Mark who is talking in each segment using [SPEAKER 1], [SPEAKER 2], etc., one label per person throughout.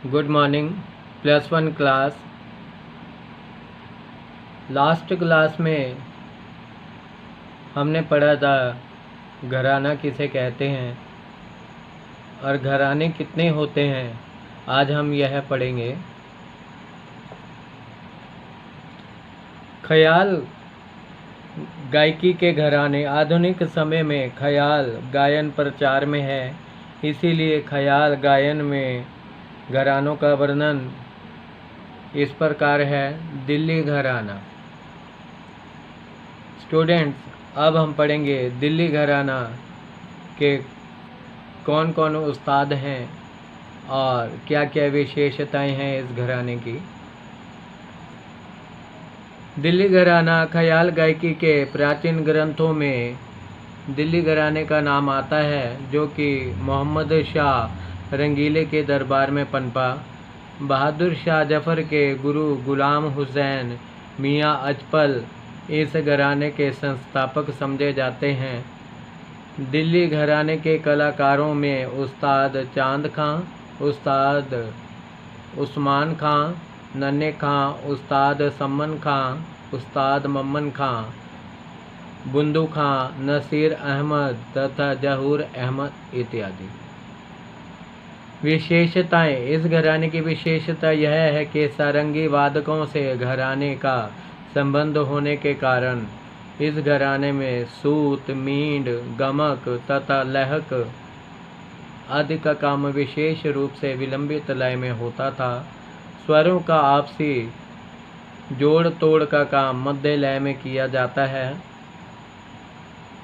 [SPEAKER 1] Good morning +1 class. Last class में हमने पढ़ा था घराना किसे कहते हैं और घराने कितने होते हैं। आज हम यह पढ़ेंगे। ख्याल गायकी के घराने आधुनिक समय में ख्याल गायन प्रचार में है, इसीलिए ख्याल गायन में घरानों का वर्णन इस प्रकार है। दिल्ली घराना। स्टूडेंट्स, अब हम पढ़ेंगे दिल्ली घराना के कौन कौन उस्ताद हैं और क्या क्या विशेषताएं हैं इस घराने की। दिल्ली घराना ख्याल गायकी के प्राचीन ग्रंथों में दिल्ली घराने का नाम आता है, जो कि मोहम्मद शाह रंगीले के दरबार में पनपा। बहादुर शाह जफर के गुरु गुलाम हुसैन मियाँ अजपल इस घराने के संस्थापक समझे जाते हैं। दिल्ली घराने के कलाकारों में उस्ताद चांद खां, उस्ताद उस्मान खां, नन्हे खां, उस्ताद सम्मन खां, उस्ताद मम्मन खां, बुंदू खां, नसीर अहमद तथा जहूर अहमद इत्यादि। विशेषताएं। इस घराने की विशेषता यह है कि सारंगी वादकों से घराने का संबंध होने के कारण इस घराने में सूत, मींड, गमक तथा लहक आदि का काम विशेष रूप से विलंबित लय में होता था। स्वरों का आपसी जोड़ तोड़ का काम मध्य लय में किया जाता है।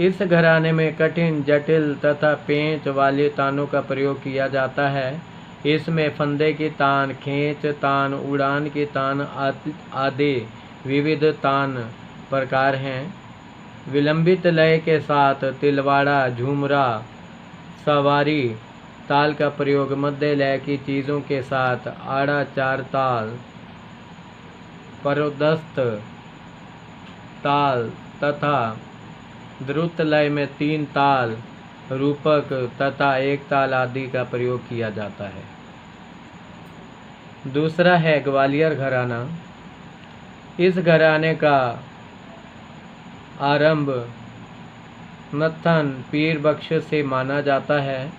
[SPEAKER 1] इस घराने में कठिन, जटिल तथा पेंच वाली तानों का प्रयोग किया जाता है। इसमें फंदे की तान, खींच तान, उड़ान की तान आदि विविध तान प्रकार हैं। विलंबित लय के साथ तिलवाड़ा, झूमरा, सवारी ताल का प्रयोग मध्य लय की चीज़ों के साथ आड़ा चार ताल, परोदस्त ताल तथा द्रुत लय में 3 ताल, रूपक तथा 1 ताल आदि का प्रयोग किया जाता है। दूसरा है ग्वालियर घराना। इस घराने का आरंभ नत्थन पीर बख्श से माना जाता है।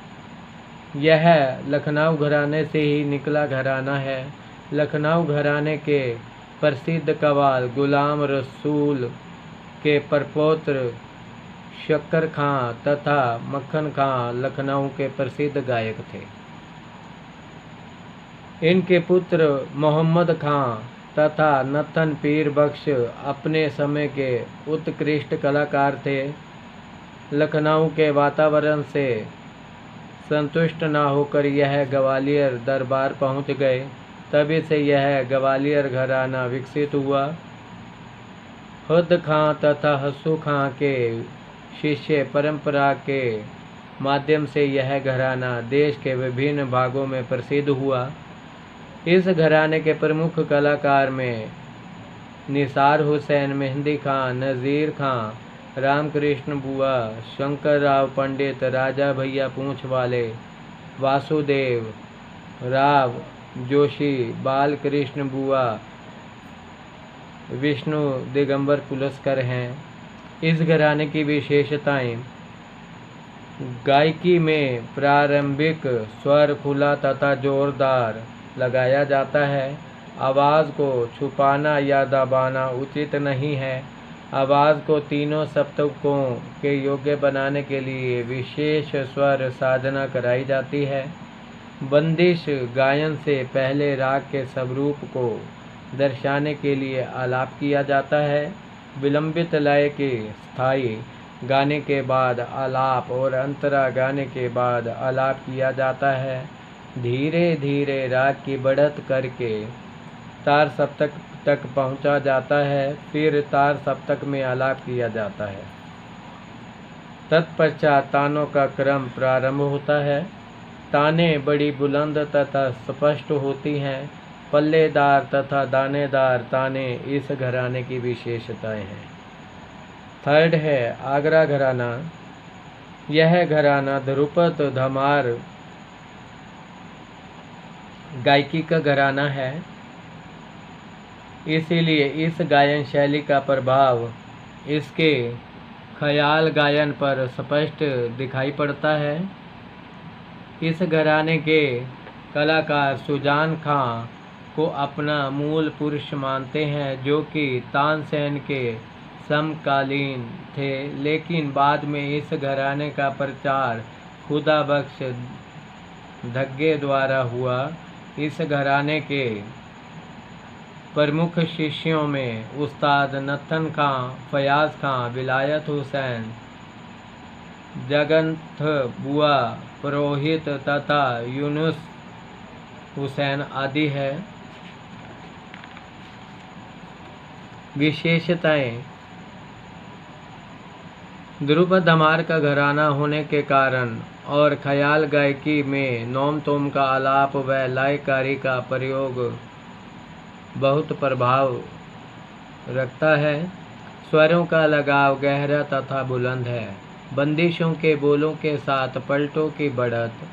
[SPEAKER 1] यह लखनऊ घराने से ही निकला घराना है। लखनऊ घराने के प्रसिद्ध कव्वाल गुलाम रसूल के प्रपौत्र शक्कर खां तथा मक्खन खां लखनऊ के प्रसिद्ध गायक थे। इनके पुत्र मोहम्मद खां तथा नत्थन पीर बख्श अपने समय के उत्कृष्ट कलाकार थे। लखनऊ के वातावरण से संतुष्ट न होकर यह ग्वालियर दरबार पहुंच गए। तभी से यह ग्वालियर घराना विकसित हुआ। हुद खां तथा हस्सू खां के शिष्य परंपरा के माध्यम से यह घराना देश के विभिन्न भागों में प्रसिद्ध हुआ। इस घराने के प्रमुख कलाकार में निसार हुसैन, मेहंदी खां, नज़ीर खां, रामकृष्ण बुआ, शंकर राव पंडित, राजा भैया पूंछ वाले, वासुदेव राव जोशी, बालकृष्ण बुआ, विष्णु दिगंबर पुलस्कर हैं। इस घराने की विशेषताएं। गायकी में प्रारंभिक स्वर खुला तथा जोरदार लगाया जाता है। आवाज़ को छुपाना या दबाना उचित नहीं है। आवाज़ को तीनों सप्तकों के योग्य बनाने के लिए विशेष स्वर साधना कराई जाती है। बंदिश गायन से पहले राग के स्वरूप को दर्शाने के लिए आलाप किया जाता है। विलंबित लय के स्थायी गाने के बाद आलाप और अंतरा गाने के बाद आलाप किया जाता है। धीरे धीरे राग की बढ़त करके तार सप्तक तक पहुंचा जाता है, फिर तार सप्तक में आलाप किया जाता है। तत्पश्चात तानों का क्रम प्रारंभ होता है। तानें बड़ी बुलंद तथा स्पष्ट होती हैं। पल्लेदार तथा दानेदार ताने इस घराने की विशेषताएं हैं। थर्ड है आगरा घराना। यह घराना ध्रुपद, धमार, गायकी का घराना है, इसीलिए इस गायन शैली का प्रभाव इसके ख्याल गायन पर स्पष्ट दिखाई पड़ता है। इस घराने के कलाकार सुजान खां को अपना मूल पुरुष मानते हैं, जो कि तानसेन के समकालीन थे, लेकिन बाद में इस घराने का प्रचार खुदा बख्श धग्गे द्वारा हुआ। इस घराने के प्रमुख शिष्यों में उस्ताद नथन खां, फयाज खां, विलायत हुसैन, जगन्थ बुआ पुरोहित तथा यूनुस हुसैन आदि है। विशेषताएं: ध्रुपद धमार का घराना होने के कारण और ख्याल गायकी में नोम तोम का आलाप व लयकारी का प्रयोग बहुत प्रभाव रखता है। स्वरों का लगाव गहरा तथा बुलंद है। बंदिशों के बोलों के साथ पलटों की बढ़त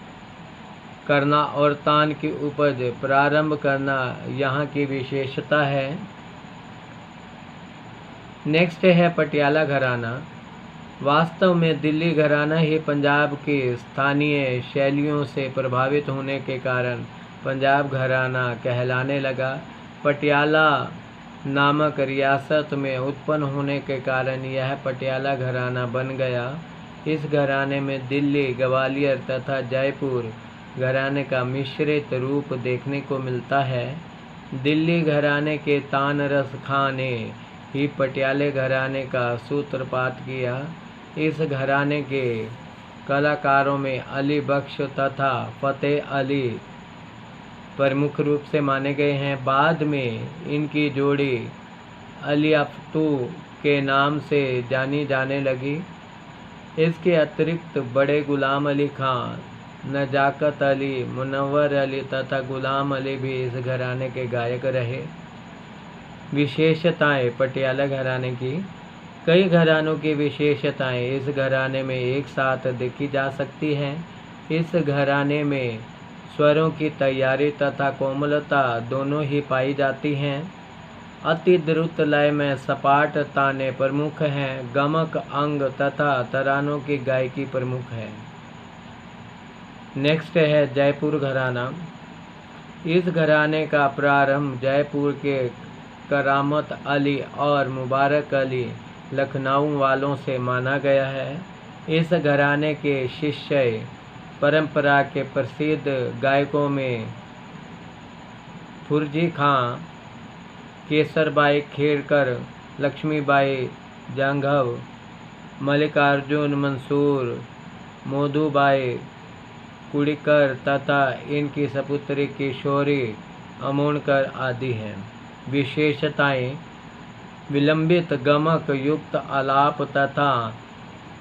[SPEAKER 1] करना और तान की उपज प्रारंभ करना यहाँ की विशेषता है। नेक्स्ट है पटियाला घराना। वास्तव में दिल्ली घराना ही पंजाब की स्थानीय शैलियों से प्रभावित होने के कारण पंजाब घराना कहलाने लगा। पटियाला नामक रियासत में उत्पन्न होने के कारण यह पटियाला घराना बन गया। इस घराने में दिल्ली, ग्वालियर तथा जयपुर घराने का मिश्रित रूप देखने को मिलता है। दिल्ली घराने के तानरस खां ने ही पटियाले घराने का सूत्रपात किया। इस घराने के कलाकारों में अली बख्श तथा फतेह अली प्रमुख रूप से माने गए हैं। बाद में इनकी जोड़ी अली अफ्तू के नाम से जानी जाने लगी। इसके अतिरिक्त बड़े गुलाम अली खां, नजाकत अली, मुनव्वर अली तथा गुलाम अली भी इस घराने के गायक रहे। विशेषताएं पटियाला घराने की। कई घरानों की विशेषताएं इस घराने में एक साथ देखी जा सकती हैं। इस घराने में स्वरों की तैयारी तथा कोमलता दोनों ही पाई जाती हैं। अति द्रुत लय में सपाट ताने प्रमुख हैं। गमक अंग तथा तरानों की गायकी प्रमुख है। नेक्स्ट है जयपुर घराना। इस घराने का प्रारंभ जयपुर के करामत अली और मुबारक अली लखनऊ वालों से माना गया है। इस घराने के शिष्य परंपरा के प्रसिद्ध गायकों में फुरजी खां, केसरबाई खेड़कर, लक्ष्मीबाई जांघव, मल्लिकार्जुन मंसूर, मोदूबाई कुड़ीकर तथा इनकी सपुत्री किशोरी अमोणकर आदि हैं। विशेषताएं: विलंबित गमक युक्त आलाप तथा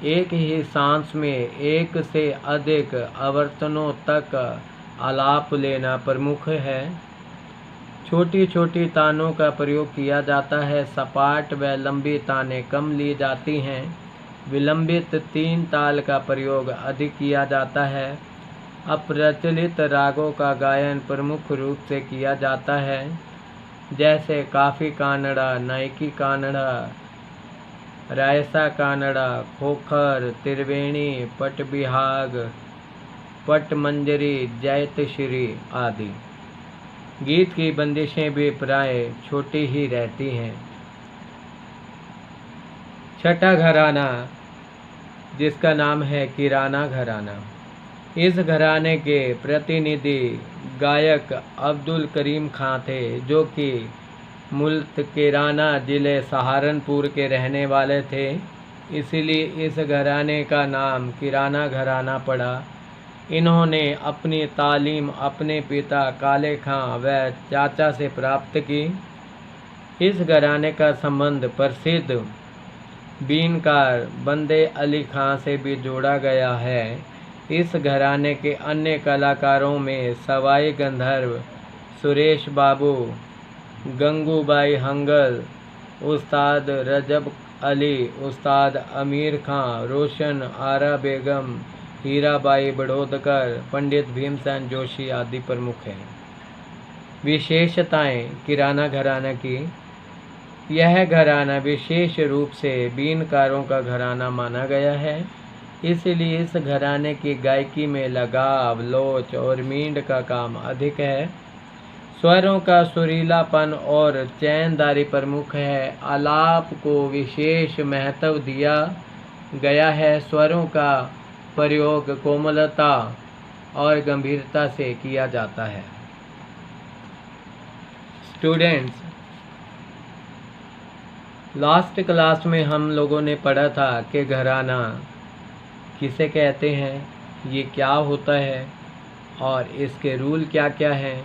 [SPEAKER 1] एक ही सांस में एक से अधिक आवर्तनों तक आलाप लेना प्रमुख है। छोटी छोटी तानों का प्रयोग किया जाता है। सपाट व लंबी तानें कम ली जाती हैं। विलंबित 3 ताल का प्रयोग अधिक किया जाता है। अप्रचलित रागों का गायन प्रमुख रूप से किया जाता है, जैसे काफी कानड़ा, नायकी कानड़ा, रायसा कानड़ा, खोखर, त्रिवेणी, पटबिहाग, पटमंजरी, जैतश्री आदि। गीत की बंदिशें भी प्राय छोटी ही रहती हैं। छठा घराना, जिसका नाम है किराना घराना। इस घराने के प्रतिनिधि गायक अब्दुल करीम खां थे, जो कि मुल्तकिराना जिले सहारनपुर के रहने वाले थे। इसलिए इस घराने का नाम किराना घराना पड़ा। इन्होंने अपनी तालीम अपने पिता काले खां व चाचा से प्राप्त की। इस घराने का संबंध प्रसिद्ध बीनकार बंदे अली खां से भी जोड़ा गया है। इस घराने के अन्य कलाकारों में सवाई गंधर्व सुरेश बाबू, गंगूबाई हंगल, उस्ताद रजब अली, उस्ताद अमीर खां, रोशन आरा बेगम, हीराबाई बड़ौदकर, पंडित भीमसेन जोशी आदि प्रमुख हैं। विशेषताएं किराना घराना की। यह घराना विशेष रूप से बीनकारों का घराना माना गया है, इसलिए इस घराने की गायकी में लगाव, लोच और मींड का काम अधिक है। स्वरों का सुरीलापन और चैनदारी प्रमुख है। आलाप को विशेष महत्व दिया गया है। स्वरों का प्रयोग कोमलता और गंभीरता से किया जाता है। स्टूडेंट्स, लास्ट क्लास में हम लोगों ने पढ़ा था कि घराना किसे कहते हैं, ये क्या होता है और इसके रूल क्या क्या हैं,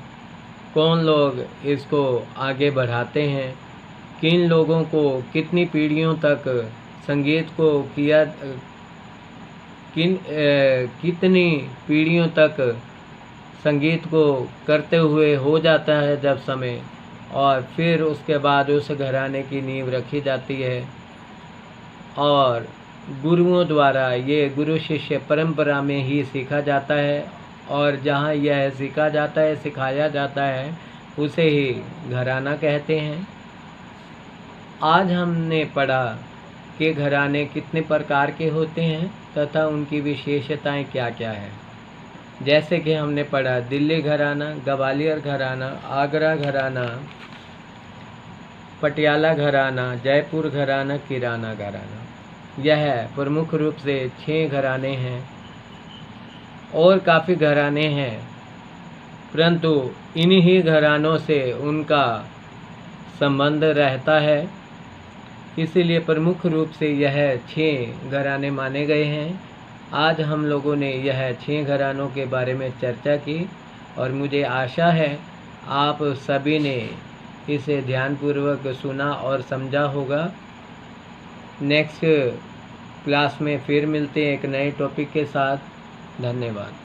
[SPEAKER 1] कौन लोग इसको आगे बढ़ाते हैं, किन लोगों को कितनी पीढ़ियों तक संगीत को कितनी पीढ़ियों तक संगीत को करते हुए हो जाता है जब समय, और फिर उसके बाद उस घराने की नींव रखी जाती है और गुरुओं द्वारा ये गुरु शिष्य परंपरा में ही सीखा जाता है, और जहाँ यह सीखा जाता है, सिखाया जाता है, उसे ही घराना कहते हैं। आज हमने पढ़ा कि घराने कितने प्रकार के होते हैं तथा उनकी विशेषताएं क्या क्या है। जैसे कि हमने पढ़ा दिल्ली घराना, ग्वालियर घराना, आगरा घराना, पटियाला घराना, जयपुर घराना, किराना घराना। यह प्रमुख रूप से 6 घराने हैं और काफ़ी घराने हैं, परंतु इन्हीं घरानों से उनका संबंध रहता है, इसीलिए प्रमुख रूप से यह 6 घराने माने गए हैं। आज हम लोगों ने यह 6 घरानों के बारे में चर्चा की और मुझे आशा है आप सभी ने इसे ध्यानपूर्वक सुना और समझा होगा। नेक्स्ट क्लास में फिर मिलते हैं एक नए टॉपिक के साथ। धन्यवाद।